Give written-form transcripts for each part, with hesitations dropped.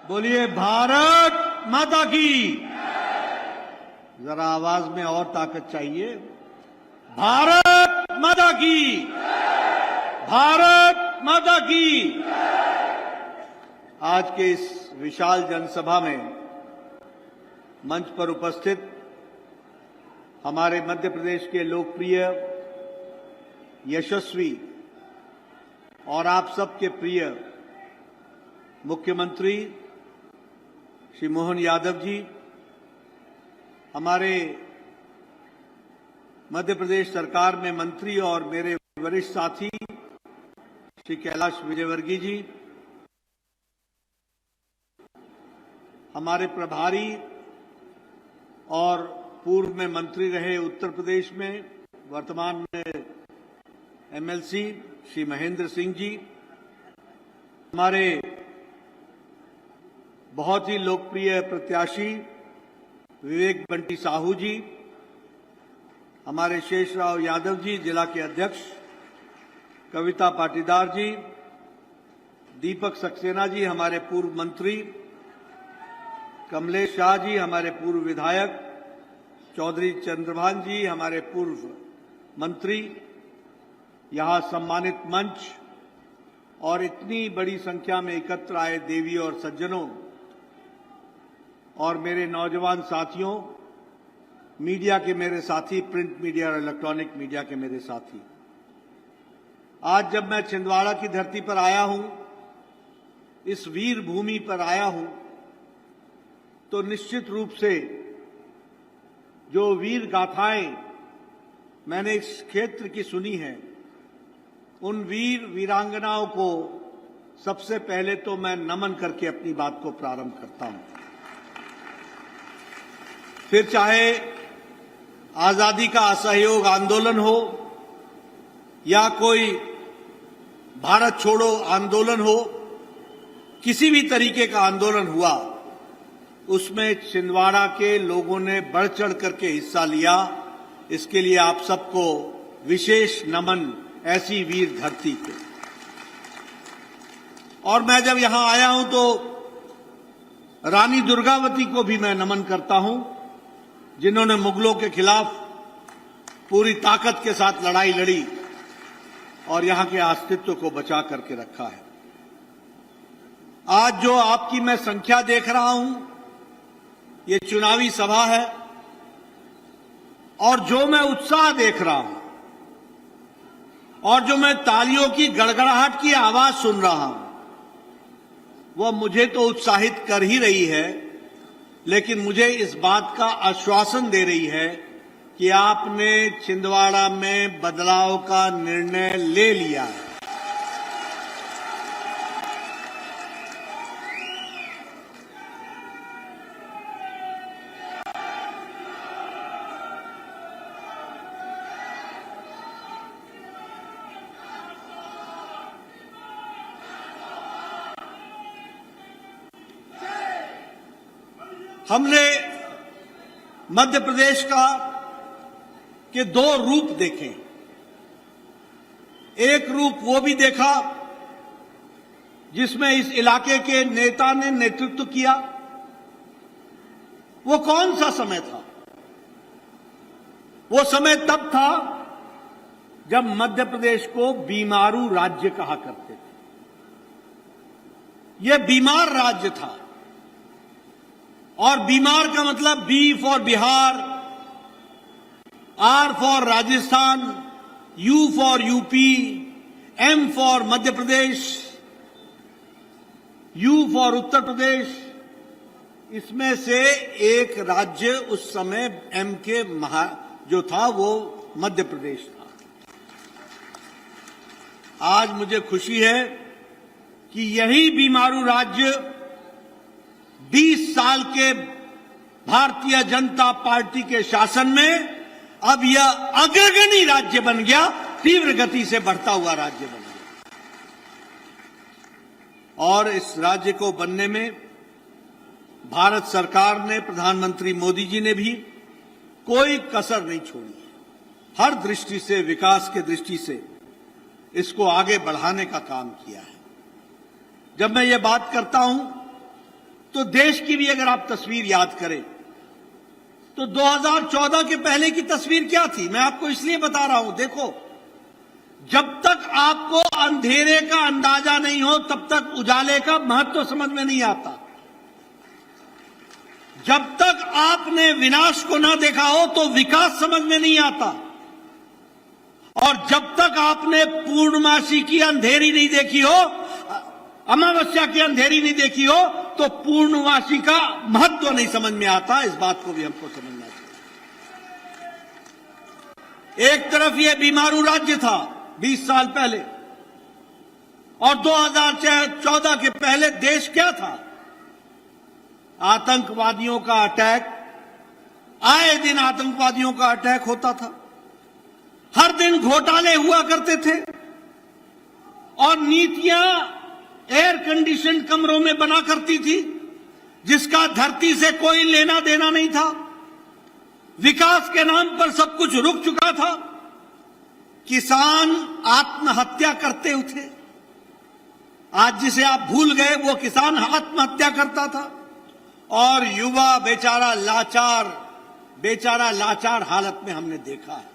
बोलिए भारत माता की। जरा आवाज में और ताकत चाहिए। भारत माता की, भारत माता की। आज के इस विशाल जनसभा में मंच पर उपस्थित हमारे मध्य प्रदेश के लोकप्रिय, यशस्वी और आप सबके प्रिय मुख्यमंत्री श्री मोहन यादव जी, हमारे मध्य प्रदेश सरकार में मंत्री और मेरे वरिष्ठ साथी श्री कैलाश विजयवर्गीय जी, हमारे प्रभारी और पूर्व में मंत्री रहे उत्तर प्रदेश में, वर्तमान में एमएलसी श्री महेंद्र सिंह जी, हमारे बहुत ही लोकप्रिय प्रत्याशी विवेक बंटी साहू जी, हमारे शेषराव यादव जी जिला के अध्यक्ष, कविता पाटीदार जी, दीपक सक्सेना जी हमारे पूर्व मंत्री, कमलेश शाह जी हमारे पूर्व विधायक, चौधरी चंद्रभान जी हमारे पूर्व मंत्री, यहां सम्मानित मंच और इतनी बड़ी संख्या में एकत्र आए देवी और सज्जनों और मेरे नौजवान साथियों, मीडिया के मेरे साथी, प्रिंट मीडिया और इलेक्ट्रॉनिक मीडिया के मेरे साथी, आज जब मैं छिंदवाड़ा की धरती पर आया हूं, इस वीर भूमि पर आया हूं, तो निश्चित रूप से जो वीर गाथाएं मैंने इस क्षेत्र की सुनी हैं, उन वीर वीरांगनाओं को सबसे पहले तो मैं नमन करके अपनी बात को प्रारंभ करता हूं। फिर चाहे आजादी का असहयोग आंदोलन हो या कोई भारत छोड़ो आंदोलन हो, किसी भी तरीके का आंदोलन हुआ, उसमें छिंदवाड़ा के लोगों ने बढ़ चढ़ करके हिस्सा लिया। इसके लिए आप सबको विशेष नमन, ऐसी वीर धरती को। और मैं जब यहां आया हूं तो रानी दुर्गावती को भी मैं नमन करता हूं, जिन्होंने मुगलों के खिलाफ पूरी ताकत के साथ लड़ाई लड़ी और यहां के अस्तित्व को बचा करके रखा है। आज जो आपकी मैं संख्या देख रहा हूं, ये चुनावी सभा है, और जो मैं उत्साह देख रहा हूं और जो मैं तालियों की गड़गड़ाहट की आवाज सुन रहा हूं, वह मुझे तो उत्साहित कर ही रही है, लेकिन मुझे इस बात का आश्वासन दे रही है कि आपने छिंदवाड़ा में बदलाव का निर्णय ले लिया है। हमने मध्य प्रदेश के दो रूप देखे। एक रूप वो भी देखा जिसमें इस इलाके के नेता ने नेतृत्व किया। वो कौन सा समय था? वो समय तब था जब मध्य प्रदेश को बीमारू राज्य कहा करते थे। यह बीमार राज्य था, और बीमार का मतलब B for Bihar, R for Rajasthan, U for UP, M for Madhya Pradesh, U for Uttar Pradesh. इसमें से एक राज्य उस समय एम के जो था वो मध्य प्रदेश था। आज मुझे खुशी है कि यही बीमारू राज्य 20 साल के भारतीय जनता पार्टी के शासन में अब यह अग्रगणी राज्य बन गया, तीव्र गति से बढ़ता हुआ राज्य बन गया। और इस राज्य को बनने में भारत सरकार ने, प्रधानमंत्री मोदी जी ने भी कोई कसर नहीं छोड़ी। हर दृष्टि से, विकास के दृष्टि से इसको आगे बढ़ाने का काम किया है। जब मैं ये बात करता हूं तो देश की भी अगर आप तस्वीर याद करें तो 2014 के पहले की तस्वीर क्या थी, मैं आपको इसलिए बता रहा हूं। देखो, जब तक आपको अंधेरे का अंदाजा नहीं हो तब तक उजाले का महत्व समझ में नहीं आता। जब तक आपने विनाश को ना देखा हो तो विकास समझ में नहीं आता, और जब तक आपने पूर्णमासी की अंधेरी नहीं देखी हो, अमावस्या की अंधेरी नहीं देखी हो, तो पूर्णमासी का महत्व नहीं समझ में आता। इस बात को भी हमको समझना चाहिए। एक तरफ यह बीमारू राज्य था 20 साल पहले, और 2014 के पहले देश क्या था? आतंकवादियों का अटैक, आए दिन आतंकवादियों का अटैक होता था, हर दिन घोटाले हुआ करते थे, और नीतियां एयर कंडीशन कमरों में बना करती थी जिसका धरती से कोई लेना देना नहीं था। विकास के नाम पर सब कुछ रुक चुका था। किसान आत्महत्या करते थे। आज जिसे आप भूल गए वो किसान आत्महत्या करता था, और युवा बेचारा लाचार हालत में हमने देखा है।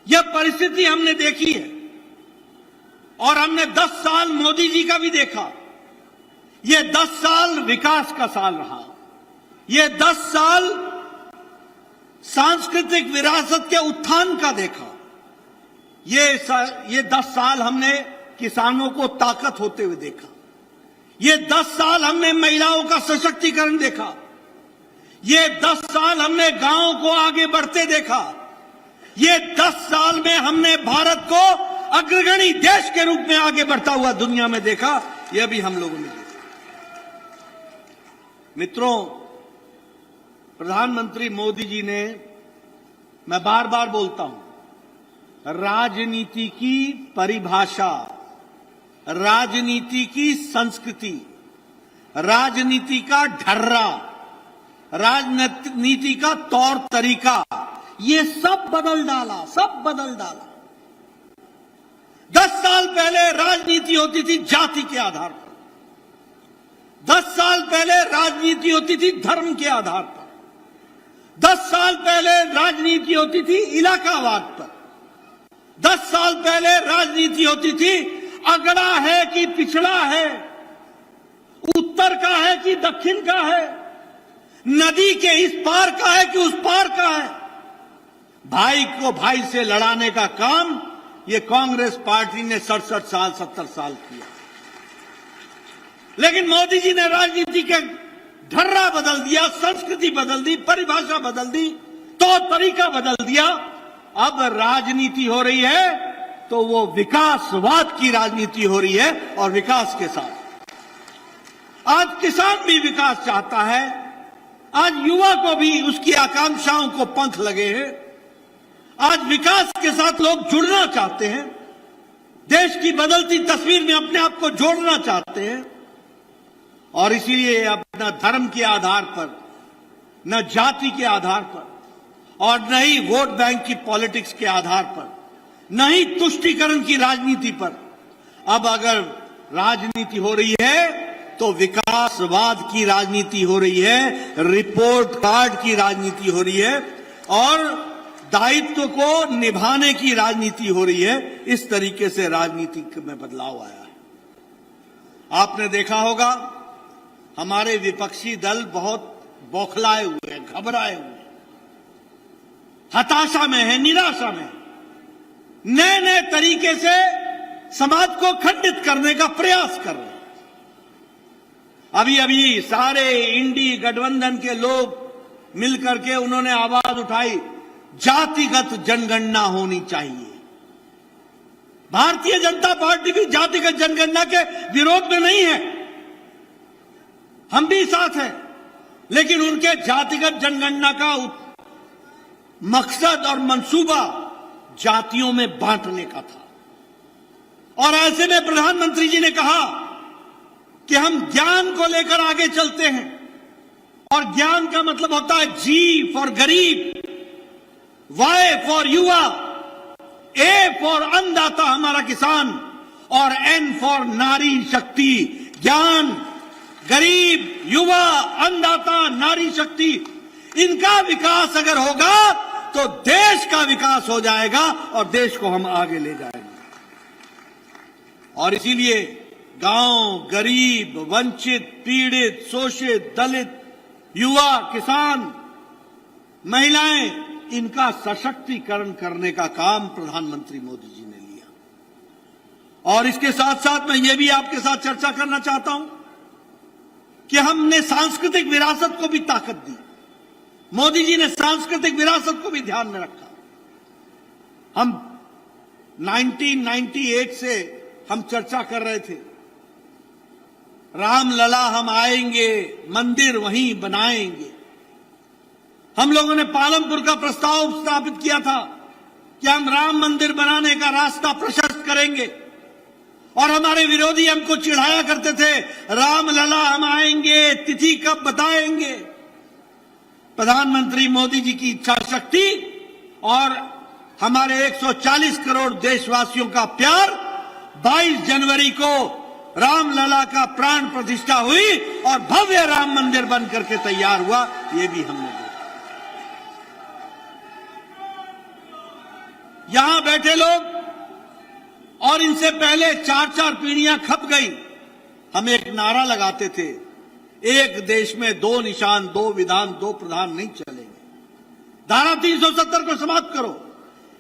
यह परिस्थिति हमने देखी है, और हमने 10 साल मोदी जी का भी देखा। यह 10 साल विकास का साल रहा। यह 10 साल सांस्कृतिक विरासत के उत्थान का देखा। ये 10 साल हमने किसानों को ताकत होते हुए देखा। ये 10 साल हमने महिलाओं का सशक्तिकरण देखा। ये 10 साल हमने गांवों को आगे बढ़ते देखा। ये 10 साल में हमने भारत को अग्रगणी देश के रूप में आगे बढ़ता हुआ दुनिया में देखा। यह भी हम लोगों ने देखा। मित्रों, प्रधानमंत्री मोदी जी ने, मैं बार बार बोलता हूं, राजनीति की परिभाषा, राजनीति की संस्कृति, राजनीति का ढर्रा, राजनीति का तौर तरीका, ये सब बदल डाला। 10 साल पहले राजनीति होती थी जाति के आधार पर। 10 साल पहले राजनीति होती थी धर्म के आधार पर। 10 साल पहले राजनीति होती थी इलाकावाद पर। 10 साल पहले राजनीति होती थी अगड़ा है कि पिछड़ा है, उत्तर का है कि दक्षिण का है, नदी के इस पार का है कि उस पार का है। भाई को भाई से लड़ाने का काम ये कांग्रेस पार्टी ने 67 साल 70 साल किया। लेकिन मोदी जी ने राजनीति के ढर्रा बदल दिया, संस्कृति बदल दी, परिभाषा बदल दी, तौर तरीका बदल दिया। अब राजनीति हो रही है तो वो विकासवाद की राजनीति हो रही है, और विकास के साथ आज किसान भी विकास चाहता है। आज युवा को भी उसकी आकांक्षाओं को पंख लगे हैं। आज विकास के साथ लोग जुड़ना चाहते हैं, देश की बदलती तस्वीर में अपने आप को जोड़ना चाहते हैं, और इसीलिए अब न धर्म के आधार पर, न जाति के आधार पर, और न ही वोट बैंक की पॉलिटिक्स के आधार पर, न ही तुष्टीकरण की राजनीति पर, अब अगर राजनीति हो रही है तो विकासवाद की राजनीति हो रही है, रिपोर्ट कार्ड की राजनीति हो रही है, और दायित्व को निभाने की राजनीति हो रही है। इस तरीके से राजनीति में बदलाव आया है। आपने देखा होगा हमारे विपक्षी दल बहुत बौखलाए हुए हैं, घबराए हुए हैं, हताशा में है, निराशा में, नए नए तरीके से समाज को खंडित करने का प्रयास कर रहे हैं। अभी अभी सारे इंडी गठबंधन के लोग मिलकर के उन्होंने आवाज उठाई, जातिगत जनगणना होनी चाहिए। भारतीय जनता पार्टी भी जातिगत जनगणना के विरोध में नहीं है, हम भी साथ हैं, लेकिन उनके जातिगत जनगणना का मकसद और मंसूबा जातियों में बांटने का था। और ऐसे में प्रधानमंत्री जी ने कहा कि हम ज्ञान को लेकर आगे चलते हैं, और ज्ञान का मतलब होता है जी फॉर गरीब, वाई फॉर युवा, ए फॉर अन्नदाता हमारा किसान, और एन फॉर नारी शक्ति। ज्ञान गरीब, युवा, अन्नदाता, नारी शक्ति, इनका विकास अगर होगा तो देश का विकास हो जाएगा और देश को हम आगे ले जाएंगे। और इसीलिए गांव, गरीब, वंचित, पीड़ित, शोषित, दलित, युवा, किसान, महिलाएं, इनका सशक्तिकरण करने का काम प्रधानमंत्री मोदी जी ने लिया। और इसके साथ साथ मैं ये भी आपके साथ चर्चा करना चाहता हूं कि हमने सांस्कृतिक विरासत को भी ताकत दी। मोदी जी ने सांस्कृतिक विरासत को भी ध्यान में रखा। हम 1998 से हम चर्चा कर रहे थे, रामलला हम आएंगे, मंदिर वहीं बनाएंगे। हम लोगों ने पालमपुर का प्रस्ताव स्थापित किया था कि हम राम मंदिर बनाने का रास्ता प्रशस्त करेंगे। और हमारे विरोधी हमको चिढ़ाया करते थे, रामलला हम आएंगे, तिथि कब बताएंगे। प्रधानमंत्री मोदी जी की इच्छा शक्ति और हमारे 140 करोड़ देशवासियों का प्यार, 22 जनवरी को रामलला का प्राण प्रतिष्ठा हुई और भव्य राम मंदिर बन करके तैयार हुआ। ये भी हमने देखा। यहां बैठे लोग और इनसे पहले 4-4 पीढ़ियां खप गई, हम एक नारा लगाते थे, एक देश में 2 निशान, 2 विधान, 2 प्रधान नहीं चलेंगे। धारा 370 को समाप्त करो,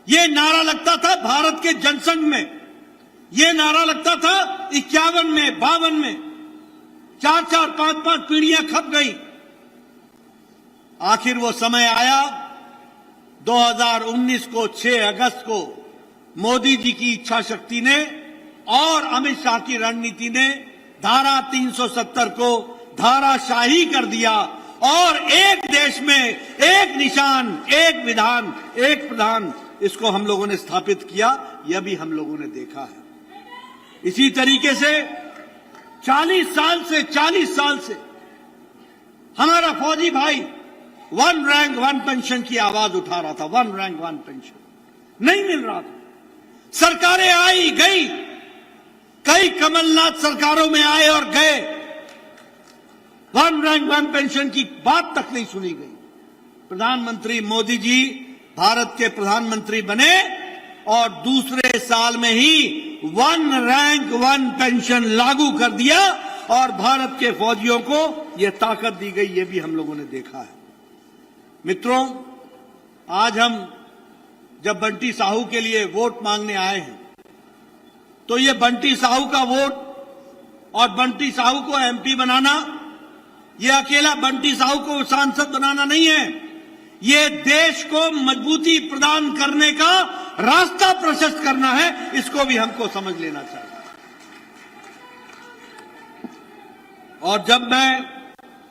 ये नारा लगता था भारत के जनसंघ में, ये नारा लगता था 51 में, 52 में। 4-4, 5-5 पीढ़ियां खप गई। आखिर वो समय आया 2019 को 6 अगस्त को मोदी जी की इच्छा शक्ति ने और अमित शाह की रणनीति ने धारा 370 को धाराशाही कर दिया और एक देश में एक निशान, एक विधान, एक प्रधान, इसको हम लोगों ने स्थापित किया। यह भी हम लोगों ने देखा है। इसी तरीके से 40 साल से हमारा फौजी भाई 1 रैंक 1 पेंशन की आवाज उठा रहा था। 1 रैंक 1 पेंशन नहीं मिल रहा था। सरकारें आई गई, कई कमलनाथ सरकारों में आए और गए, 1 रैंक 1 पेंशन की बात तक नहीं सुनी गई। प्रधानमंत्री मोदी जी भारत के प्रधानमंत्री बने और दूसरे साल में ही 1 रैंक 1 पेंशन लागू कर दिया और भारत के फौजियों को यह ताकत दी गई। यह भी हम लोगों ने देखा है। मित्रों, आज हम जब बंटी साहू के लिए वोट मांगने आए हैं, तो ये बंटी साहू का वोट और बंटी साहू को एमपी बनाना, ये अकेला बंटी साहू को सांसद बनाना नहीं है, ये देश को मजबूती प्रदान करने का रास्ता प्रशस्त करना है। इसको भी हमको समझ लेना चाहिए। और जब मैं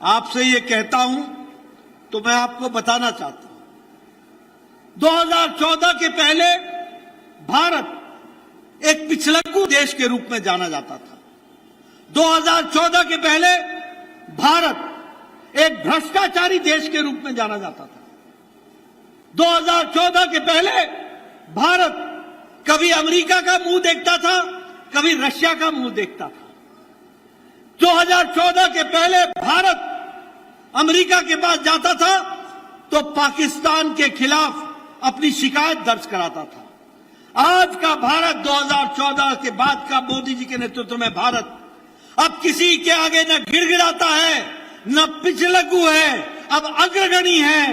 आपसे ये कहता हूं तो मैं आपको बताना चाहता हूं, 2014 के पहले भारत एक पिछलग्गू देश के रूप में जाना जाता था। 2014 के पहले भारत एक भ्रष्टाचारी देश के रूप में जाना जाता था। 2014 के पहले भारत कभी अमेरिका का मुंह देखता था, कभी रशिया का मुंह देखता था। 2014 के पहले भारत अमेरिका के पास जाता था तो पाकिस्तान के खिलाफ अपनी शिकायत दर्ज कराता था। आज का भारत, 2014 के बाद का मोदी जी के नेतृत्व में भारत अब किसी के आगे न गिड़गिड़ाता है, न पिछलग्गू है, अब अग्रगणी है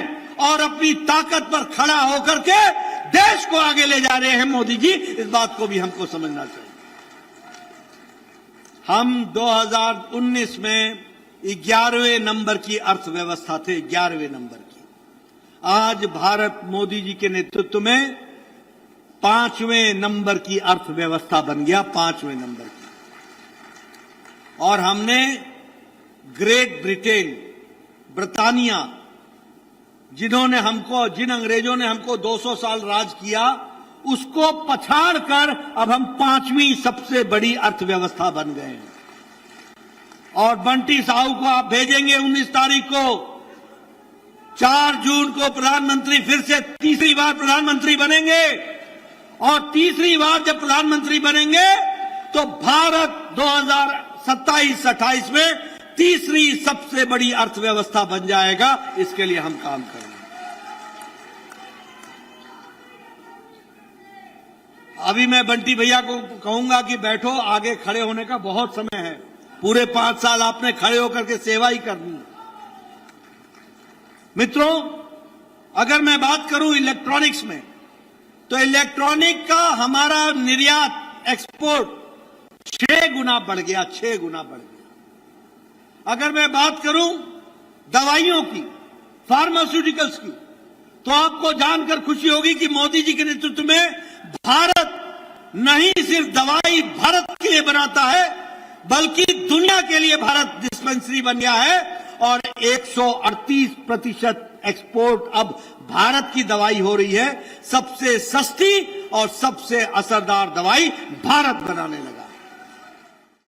और अपनी ताकत पर खड़ा होकर के देश को आगे ले जा रहे हैं मोदी जी। इस बात को भी हमको समझना चाहिए। हम 2019 में 11वें नंबर की अर्थव्यवस्था थे, 11वें नंबर की। आज भारत मोदी जी के नेतृत्व में 5वें नंबर की अर्थव्यवस्था बन गया, 5वें नंबर की। और हमने ग्रेट ब्रिटेन, ब्रिटानिया, जिन अंग्रेजों ने हमको 200 साल राज किया, उसको पछाड़ कर अब हम 5वीं सबसे बड़ी अर्थव्यवस्था बन गए हैं। और बंटी साहू को आप भेजेंगे 19 तारीख को, 4 जून को प्रधानमंत्री फिर से तीसरी बार प्रधानमंत्री बनेंगे। और तीसरी बार जब प्रधानमंत्री बनेंगे तो भारत 2027-28 में तीसरी सबसे बड़ी अर्थव्यवस्था बन जाएगा। इसके लिए हम काम करेंगे। अभी मैं बंटी भैया को कहूंगा कि बैठो, आगे खड़े होने का बहुत समय है। पूरे 5 साल आपने खड़े होकर के सेवा ही करनी है। मित्रों, अगर मैं बात करूं इलेक्ट्रॉनिक्स में, तो इलेक्ट्रॉनिक का हमारा निर्यात एक्सपोर्ट 6 गुना बढ़ गया, 6 गुना बढ़ गया। अगर मैं बात करूं दवाइयों की, फार्मास्यूटिकल्स की, तो आपको जानकर खुशी होगी कि मोदी जी के नेतृत्व में भारत नहीं सिर्फ दवाई भारत के लिए बनाता है, बल्कि दुनिया के लिए भारत डिस्पेंसरी बन गया है। और 138% एक्सपोर्ट अब भारत की दवाई हो रही है। सबसे सस्ती और सबसे असरदार दवाई भारत बनाने लगा।